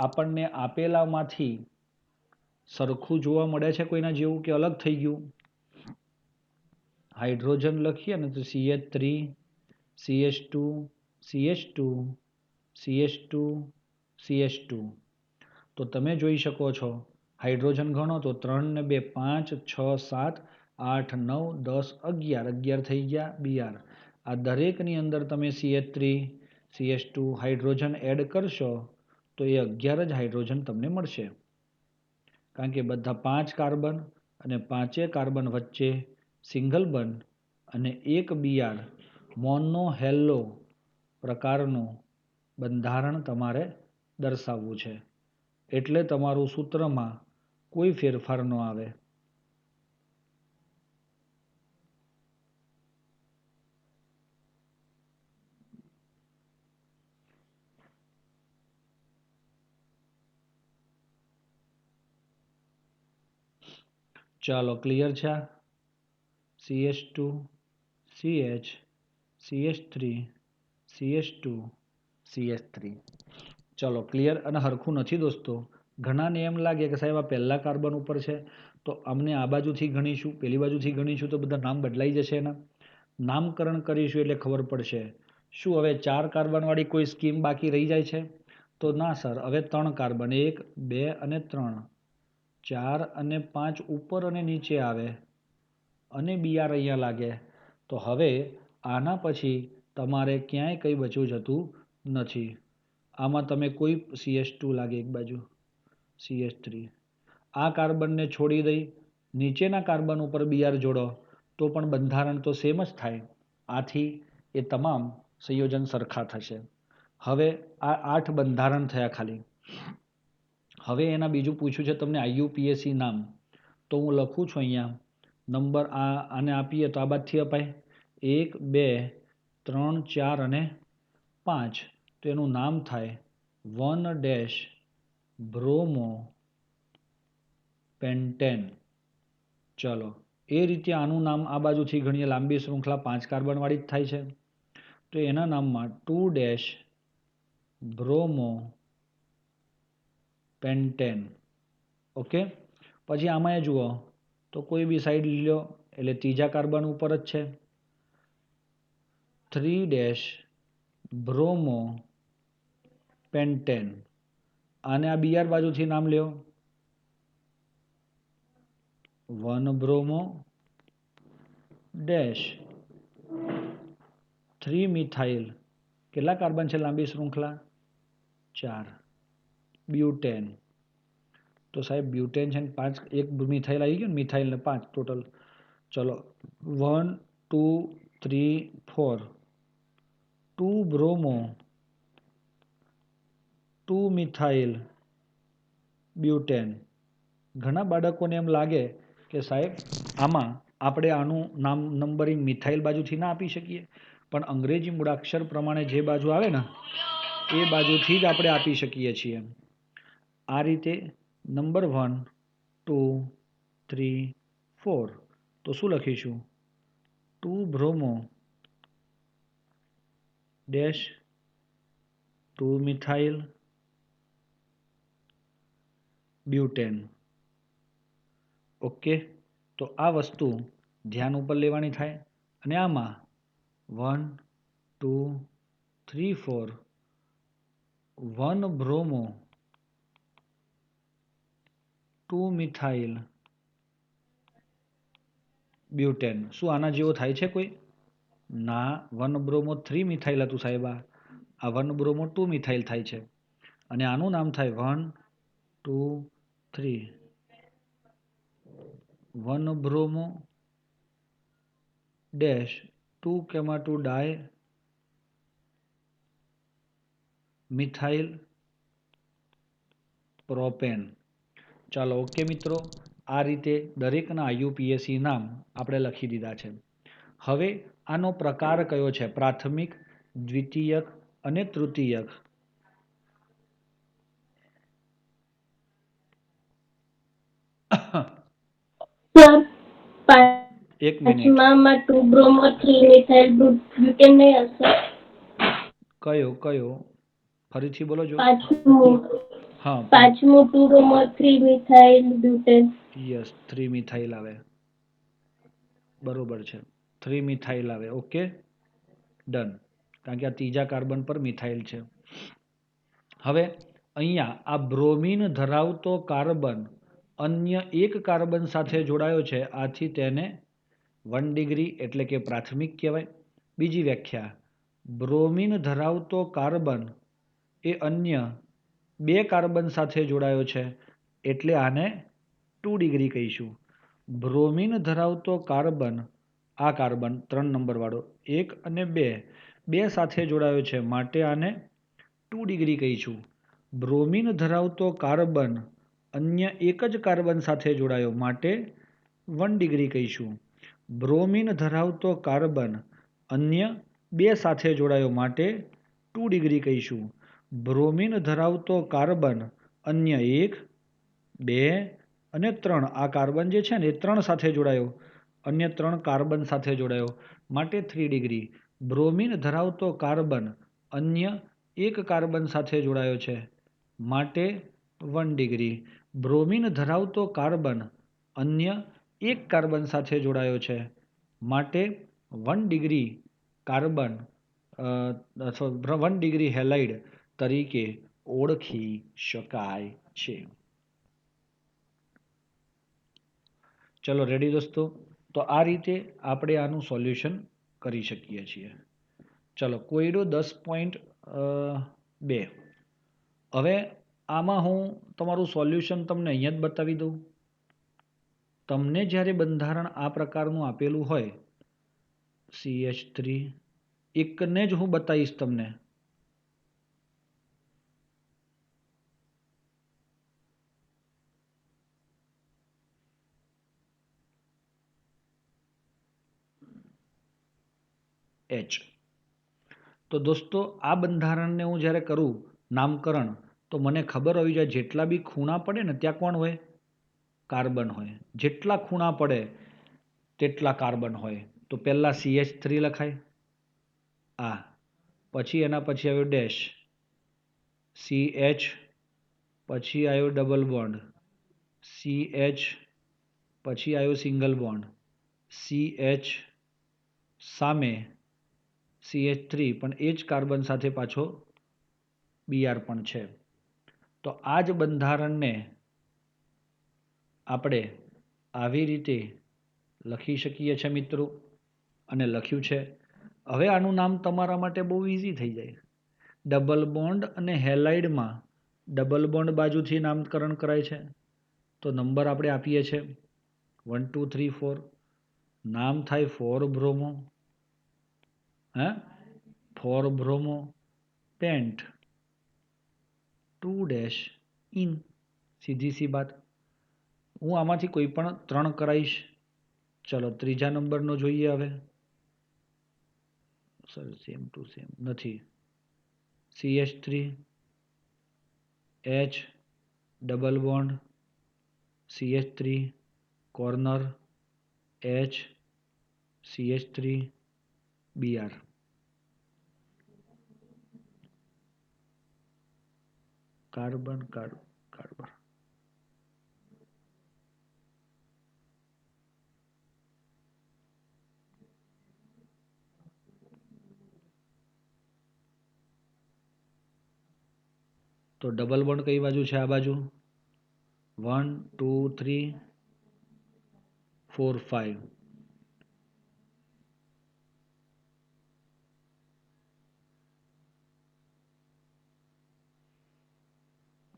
આપણને આપેલામાંથી સરખું જોવા મળે છે કોઈના જેવું કે અલગ થઈ ગયું? હાઇડ્રોજન લખીએ ને તો CH3 CH2 CH2 CH2 CH2 તો તમે જોઈ શકો છો હાઇડ્રોજન ગણો તો 3 ને 2 5 6 7 8 9 10 11 થઈ ગયા Br. આ દરેકની અંદર તમે CH3 CH2 હાઇડ્રોજન એડ કરશો તો એ 11 જ હાઇડ્રોજન તમને મળશે. કારણ કે બધા 5 કાર્બન અને 5 કાર્બન વચ્ચે સિંગલ બંધ અને એક Br મોનોહેલો પ્રકારનું બંધારણ તમારે દર્શાવવું છે. એટલે તમારું સૂત્રમાં કોઈ ફેરફાર ન આવે. ચાલો ક્લિયર છે? CH2 CH CH3 CH2 CH3. ચલો ક્લિયર અને હરખું નથી દોસ્તો. ઘણાને એમ લાગે કે સાહેબ આ પહેલા કાર્બન ઉપર છે તો અમને આ બાજુથી ગણીશું પેલી બાજુથી ગણીશું તો બધા નામ બદલાઈ જશે એના. નામકરણ કરીશું એટલે ખબર પડશે. શું હવે 4 કાર્બનવાળી કોઈ સ્કીમ બાકી રહી જાય છે? તો ના સર, હવે 3 કાર્બન 1 2 અને 3 4 અને 5 ઉપર અને નીચે આવે અને Br અહીંયા લાગે. તો હવે આના પછી તમારે ક્યાંય કંઈ બચ્યું જતું નથી. આમાં તમે કોઈ CH2 લાગે એક બાજુ CH3 આ કાર્બનને છોડી દઈ નીચેના કાર્બન ઉપર Br જોડો તો પણ બંધારણ તો સેમ જ થાય. આથી એ તમામ સંયોજન સરખા થશે. હવે આ 8 બંધારણ થયા ખાલી. હવે એના બીજું પૂછ્યું છે તમને IUPAC નામ. તો હું લખું છું અહીંયા નંબર આને આપીએ તો આ બાદથી અપાય 1 2 3 4 અને 5 તો એનું નામ થાય 1 બ્રોમો પેન્ટેન. ચલો એ રીતે આનું નામ આ બાજુથી ગણીએ લાંબી શૃંખલા 5 કાર્બનવાળી જ થાય છે તો એના નામમાં 2 બ્રોમો પેન્ટેન. ઓકે. પછી આમાં જુઓ તો કોઈ બી સાઈડ લ્યો એટલે ત્રીજા કાર્બન ઉપર જ છે 3 બ્રોમો પેન્ટેન. આને આ Br બાજુથી નામ લ્યો 1 બ્રોમો 3 મિથાઇલ. કેટલા કાર્બન છે લાંબી શૃંખલા? 4 બ્યુટેન. તો સાહેબ બ્યુટેન છે ને 5 એક મિથાઇલ આવી ગયું ને મિથાઇલ ને 5 ટોટલ. ચલો 1 2 3 4 2 બ્રોમો 2 મિથાઇલ બ્યુટેન. ઘણા બાળકોને એમ લાગે કે સાહેબ આમાં આપણે આનું નામ નંબરિંગ મિથાઇલ બાજુથી ના આપી શકીએ, પણ અંગ્રેજી મૂળાક્ષર પ્રમાણે જે બાજુ આવે ને એ બાજુથી જ આપણે આપી શકીએ છીએ. આ રીતે નંબર 1 2 3 4 તો શું લખીશું 2 બ્રોમો 2 મિથાઇલ બ્યુટેન. ઓકે. તો આ વસ્તુ ધ્યાન ઉપર લેવાની થાય. અને આમાં 1 2 3 4 1 બ્રોમો 2 મિથાઇલ બ્યુટેન. શું આના જેવો થાય છે કોઈ? ના. 1 બ્રોમો 3 મિથાઇલ હતું સાહેબ. આ 1 બ્રોમો 2 મિથાઇલ થાય છે અને આનું નામ થાય 1 2 3 1 બ્રોમો 2 ડાય મિથાઇલ પ્રોપેન. ચાલો ઓકે મિત્રો, આ રીતે દરેકના IUPAC નામ આપણે લખી દીધા છે. હવે આનો પ્રકાર કયો છે? પ્રાથમિક, દ્વિતીયક અને તૃતીયક. એક મિનિટ. પાંચમામાં 2-bromo 3-methyl butane નહીં હશે? કયો ફરીથી બોલો જો. હા, પાંચમું 2-bromo 3-methyl butane. યસ, 3-મિથાઇલ આવે. બરોબર છે, 3-મિથાઇલ આવે. Okay, done. કારણ કે આ ત્રીજા કાર્બન પર મિથાઇલ છે. હવે અહીંયા આ બ્રોમિન ધરાવતો કાર્બન અન્ય એક કાર્બન સાથે જોડાયો છે, આથી તેને 1 ડિગ્રી એટલે કે પ્રાથમિક કહેવાય. બીજી વ્યાખ્યા, બ્રોમિન ધરાવતો કાર્બન એ અન્ય 2 કાર્બન સાથે જોડાયો છે, એટલે આને 2 ડિગ્રી કહીશું. બ્રોમિન ધરાવતો કાર્બન, આ કાર્બન 3 નંબર વાળો 1 અને 2 સાથે જોડાયો છે, માટે આને 2 ડિગ્રી કહીશું. બ્રોમિન ધરાવતો કાર્બન અન્ય એક જ કાર્બન સાથે જોડાયો, માટે 1 ડિગ્રી કહીશું. બ્રોમિન ધરાવતો કાર્બન અન્ય 2 સાથે જોડાયો, માટે 2 ડિગ્રી કહીશું. બ્રોમિન ધરાવતો કાર્બન અન્ય 1, 2 અને 3, આ કાર્બન જે છે ને એ 3 સાથે જોડાયો, અન્ય 3 કાર્બન સાથે જોડાયો, માટે 3 ડિગ્રી. બ્રોમિન ધરાવતો કાર્બન અન્ય એક કાર્બન સાથે જોડાયો છે, માટે 1 ડિગ્રી. બ્રોમિન ધરાવતો કાર્બન અન્ય એક કાર્બન સાથે જોડાયો છે, માટે 1 ડિગ્રી કાર્બન 1 ડિગ્રી હેલાઇડ તરીકે ઓળખી શકાય છે. ચલો રેડી દોસ્તો? તો આ રીતે આપણે આનું સોલ્યુશન કરી શકીએ છીએ. ચલો કોયડો 10.2. હવે આમાં હું તમારું સોલ્યુશન તમને અહીંયા જ બતાવી દઉં. તમને જ્યારે બંધારણ આ પ્રકારનું આપેલું હોય, CH3, એકને જ હું બતાવીશ તમને. H. તો દોસ્તો આ બંધારણને હું જ્યારે કરું નામકરણ, તો મને ખબર હોવી જોઈએ જેટલા બી ખૂણા પડે ને ત્યાં કોણ હોય? કાર્બન હોય. જેટલા ખૂણા પડે તેટલા કાર્બન હોય. તો પહેલા CH3 લખાય, આ પછી એના પછી આવ્યો ડેશ, CH, પછી આવ્યો ડબલ બોન્ડ, CH, પછી આવ્યો સિંગલ બોન્ડ, CH, સામે CH3, પણ એ જ કાર્બન સાથે પાછો Br પણ છે. તો આ જ બંધારણને આપણે આવી રીતે લખી શકીએ છીએ મિત્રો, અને લખ્યું છે. હવે આનું નામ તમારા માટે બહુ ઇઝી થઈ જાય. ડબલ બોન્ડ અને હેલાઇડમાં ડબલ બોન્ડ બાજુથી નામકરણ કરાય છે, તો નંબર આપણે આપીએ છીએ 1 2 3 4. નામ થાય 4-બ્રોમો, 4-બ્રોમો પેન્ટ 2-ઇન. સીધી સી બાત. હું આમાંથી કોઈ પણ 3 કરાવીશ. ચલો ત્રીજા નંબરનો જોઈએ. હવે સર સેમ ટુ સેમ નથી. CH3, H, double bond, CH3, corner, H, CH3, Br. Carbon carbon. તો ડબલ બોન્ડ કઈ બાજુ છે? આ બાજુ. 1 2 3 4 5.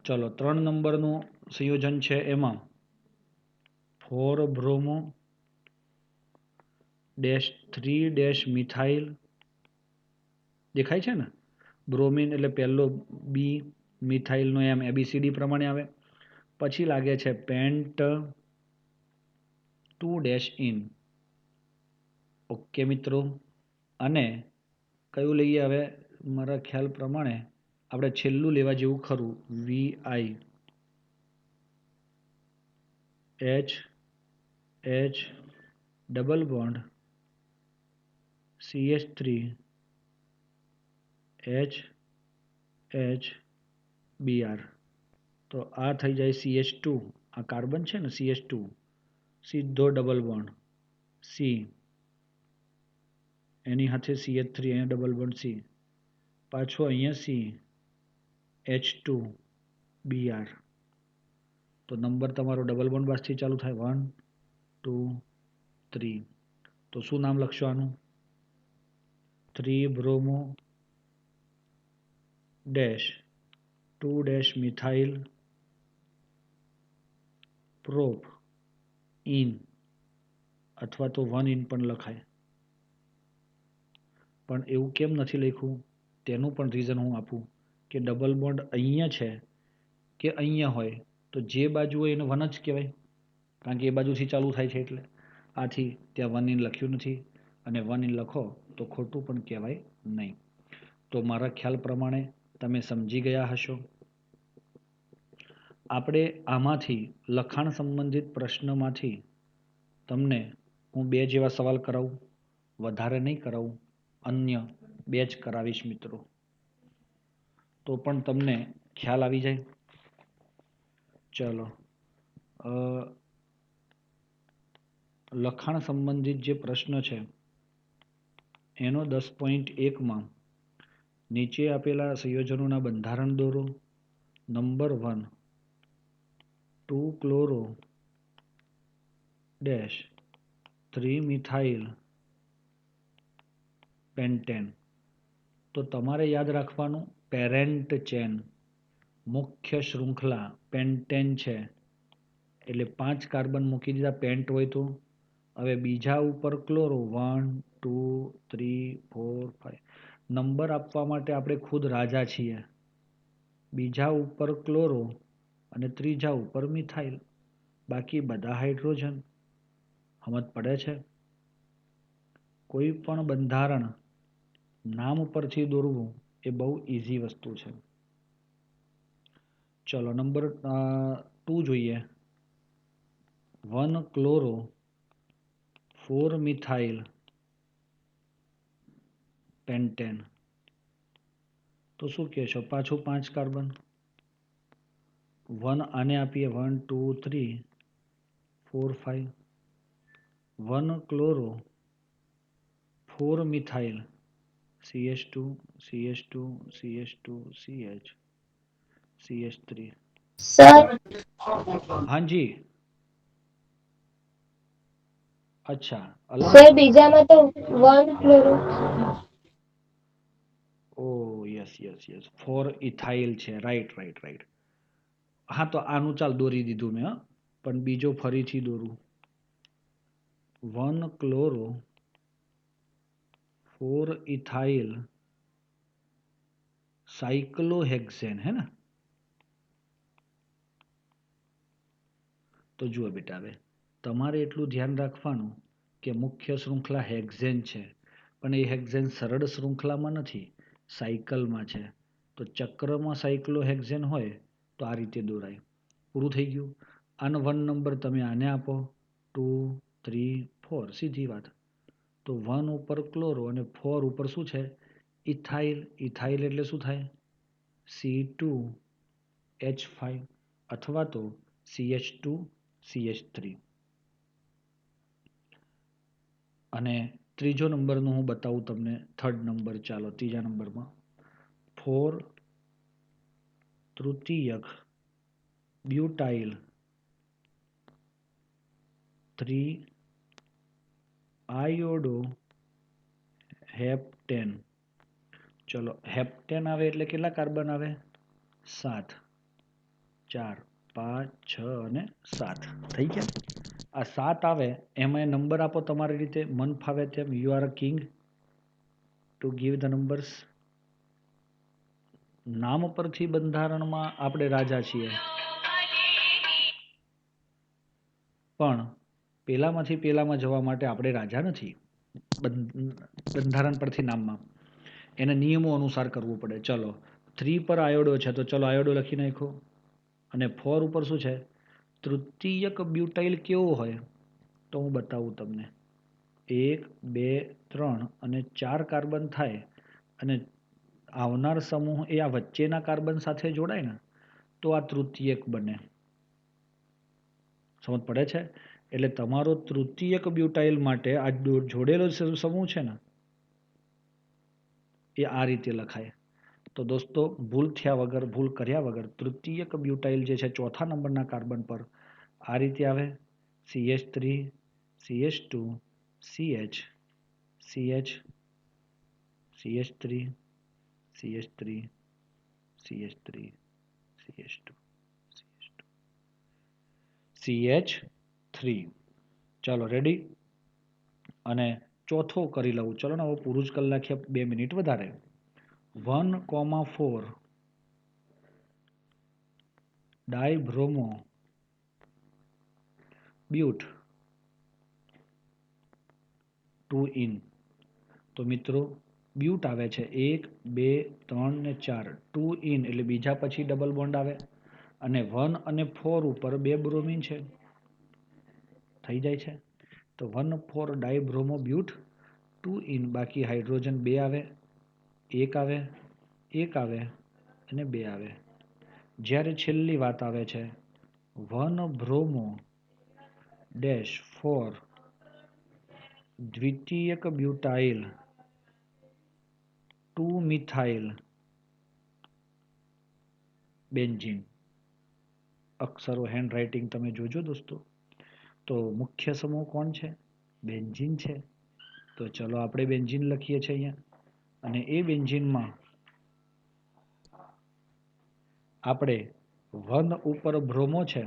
ચલો 3 નંબરનું સંયોજન છે, એમાં 4-બ્રોમો -3-મિથાઇલ દેખાય છે ને? બ્રોમિન એટલે પહેલો બી, મિથાઇલનો એમ ABCD પ્રમાણે આવે. પછી લાગે છે પેન્ટ 2 in. ઓકે મિત્રો, અને કયું લઈએ હવે? મારા ખ્યાલ પ્રમાણે આપણે છેલ્લું લેવા જેવું ખરું. VI H double bond CH3 Br. તો આ થઈ જાય CH2. આ કાર્બન છે ને CH2, સીધો ડબલ બોન્ડ C, એની સાથે CH3, અહીંયા ડબલ બોન્ડ C, પાછો અહીંયા C, H2Br. તો નંબર તમારો ડબલ બોન્ડ બાદથી ચાલુ થાય 1 2 3. તો શું નામ લખશો આનું? 3 bromo dash 2 methyl prop in, અથવા તો 1 ઇન પણ લખાય. પણ એવું કેમ નથી લખ્યું તેનું પણ રીઝન હું આપું કે ડબલ બોન્ડ અહીંયા છે કે અહીંયા હોય તો જે બાજુ હોય એને 1 જ કહેવાય, કારણ કે એ બાજુથી ચાલુ થાય છે. એટલે આથી ત્યાં 1 ઇન લખ્યું નથી, અને 1 ઇન લખો તો ખોટું પણ કહેવાય નહીં. તો મારા ખ્યાલ પ્રમાણે તમે સમજી ગયા હશો. આપણે આમાંથી લખાણ સંબંધિત પ્રશ્નમાંથી તમને હું 2 જેવા સવાલ કરાવું, વધારે નહીં કરાવું, અન્ય 2 જ કરાવીશ મિત્રો, તો પણ તમને ખ્યાલ આવી જાય. ચલો, લખાણ સંબંધિત જે પ્રશ્ન છે એનો 10.1માં નીચે આપેલા સંયોજનોના બંધારણ દોરો. Number 1, 2 chloro dash 3 methyl pentane. તો તમારે યાદ રાખવાનું, પેરેન્ટ ચેન, મુખ્ય શૃંખલા પેન્ટેન છે, એટલે 5 કાર્બન મૂકી દીધા પેન્ટ હોય તો. હવે બીજા ઉપર ક્લોરો 1 2 3 4 5. નંબર આપવા માટે આપણે ખુદ રાજા છીએ. બીજા ઉપર ક્લોરો અને ત્રીજા ઉપર મિથાઇલ, બાકી બધા હાઇડ્રોજન. સમજ પડે છે? કોઈ પણ બંધારણ નામ પરથી દોરવું એ બહુ ઇઝી વસ્તુ છે. ચલો નંબર 2 જોઈએ. 1 ક્લોરો 4 મિથાઇલ પેન્ટેન. તો શું કહેશો? પાછું 5 કાર્બન. 1 આને આપીએ 1 2 3 4 5. 1 chloro 4 methyl CH2 CH2 CH2 CH CH3. Sir હાજી, અચ્છા, સર બીજામાં તો 1 chloro. Oh yes yes yes, 4 ethyl છે. Right right right. હા, તો આનું ચાલ દોરી દીધું મેં, પણ બીજો ફરીથી દોરું. 1 ક્લોરો 4 ઇથાઇલ સાયક્લોહેક્સેન, હે ને? તો જુઓ બેટા, હવે તમારે એટલું ધ્યાન રાખવાનું કે મુખ્ય શૃંખલા હેક્ઝેન છે, પણ એ હેક્ઝેન સરળ શૃંખલામાં નથી, સાયકલમાં છે. તો ચક્રમાં સાયક્લોહેક્સેન હોય તો આ રીતે દોરાય. પૂરું થઈ ગયું. આનો 1 નંબર તમે આને આપો 2 3 4, સીધી વાત. તો 1 ઉપર ક્લોરો અને 4 ઉપર શું છે? ઇથાઇલ. ઇથાઇલ એટલે શું થાય? C2H5 અથવા તો CH2CH3. અને ત્રીજો નંબરનું હું બતાવું તમને, 3rd નંબર. ચાલો ત્રીજા નંબરમાં 4 તૃતીયક બ્યુટાઇલ 3 આયોડો હેપ્ટેન. ચલો, હેપ્ટેન આવે એટલે કેટલા કાર્બન આવે? 7. 4 5 6 અને 7 થઈ ગયા. આ 7 આવે એમાં નંબર આપો તમારી રીતે, મન ફાવે તેમ. You are a king to give the numbers. નામ પરથી બંધારણમાં આપણે રાજા છીએ, પણ પેલામાંથી પેલામાં જવા માટે આપણે રાજા નથી બંધારણ પરથી નામમાં એને નિયમો અનુસાર કરવું પડે. ચલો 3 પર આયોડો છે તો ચલો આયોડો લખી નાખો. અને 4 ઉપર શું છે? તૃતીયક બ્યુટાઇલ કેવો હોય તો હું બતાવું તમને. 1 2 3 અને 4 કાર્બન થાય અને આવનાર સમૂહ એ આ વચ્ચેના કાર્બન સાથે જોડાય ને તો આ તૃતીયક બને. સમજ પડે છે? એટલે તમારો તૃતીયક બ્યુટાઇલ માટે આ જોડેલો સમૂહ છે ને એ આ રીતે લખાય. તો દોસ્તો ભૂલ કર્યા વગર તૃતીયક બ્યુટાઇલ જે છે ચોથા નંબરના કાર્બન પર આ રીતે આવે. CH3 CH2 CH CH CH3 CH3 CH3 CH2 CH2 CH3. ચાલો રેડી. અને ચોથો કરી લઉં. ચલો ને હવે પૂરું જ કરી નાખીએ 2 મિનિટ વધારે. 1,4 ડાયબ્રોમો બ્યુટ 2 ઇન. તો મિત્રો બ્યુટ આવે છે 1 2 3 ને 4 2 ઇન એટલે બીજા પછી ડબલ બોન્ડ આવે અને 1 અને 4 ઉપર 2 બ્રોમિન છે થઈ જાય છે. તો 1,4 ડાયબ્રોમો બ્યુટ 2 ઇન. બાકી હાઇડ્રોજન 2 આવે, 1 આવે, 1 આવે અને 2 આવે. જ્યારે છેલ્લી વાત આવે છે 1 બ્રોમો ડેશ 4 દ્વિતીયક બ્યુટાઇલ 2 મિથાઇલ બેન્ઝીન. અક્ષરો હેન્ડ રાઇટિંગ તમે જોજો દોસ્તો. તો મુખ્ય સમૂહ કોણ છે? બેન્ઝીન છે. તો ચલો આપણે બેન્ઝીન લખીએ છીએ અહીંયા. અને એ બેન્ઝીનમાં આપણે 1 ઉપર બ્રોમો છે,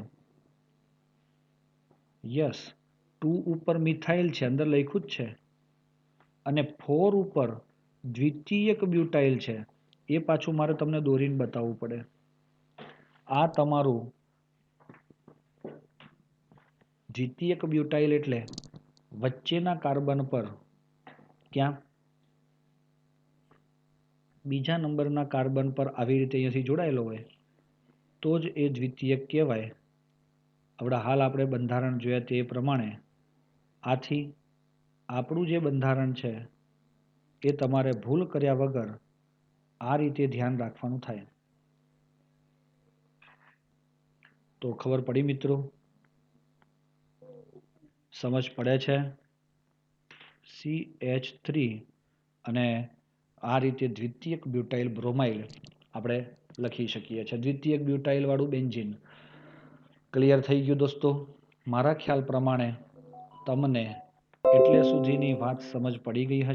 યસ. 2 ઉપર મિથાઇલ છે, અંદર લખ્યું જ છે. અને 4 ઉપર દ્વિતીયક બ્યુટાઇલ છે. એ પાછું મારે તમને દોરીને બતાવવું પડે. આ તમારું દ્વિતીયક બ્યુટાઇલ એટલે વચ્ચેના કાર્બન પર ક્યાં બીજા નંબરના કાર્બન પર આવી રીતે અહીંયાથી જોડાયેલો હોય તો જ એ દ્વિતીયક કહેવાય. હવે હાલ આપણે બંધારણ જોયા તે પ્રમાણે આથી આપણું જે બંધારણ છે એ તમારે ભૂલ કર્યા વગર આ રીતે ધ્યાન રાખવાનું થાય. તો ખબર પડી મિત્રો? સમજ પડે છે? CH3 અને આ રીતે દ્વિતીયક બ્યુટાઇલ બ્રોમાઇલ આપણે લખી શકીએ છીએ. દ્વિતીયક બ્યુટાઇલ વાળું બેન્ઝીન. ક્લિયર થઈ ગયું દોસ્તો? મારા ખ્યાલ પ્રમાણે તમને એટલે સુધીની વાત સમજ પડી ગઈ હશે.